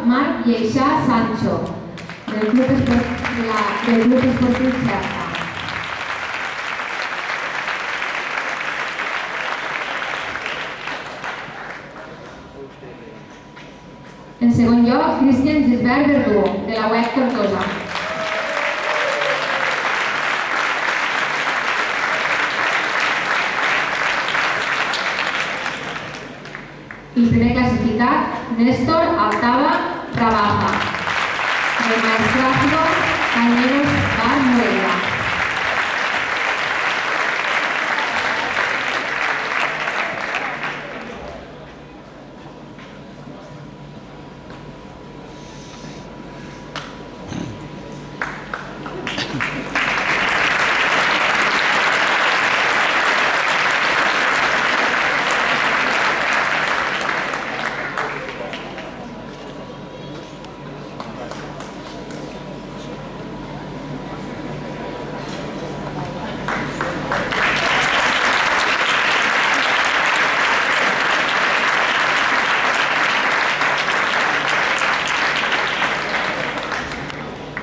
Marc Lleixà Sancho, del Club Esportiu Xerta. En segon lloc, Cristian Gisbert Verdú, de la UEC Tortosa. El primer clasificat, Néstor Altava Trabaja, del Maestrazgo Cañeros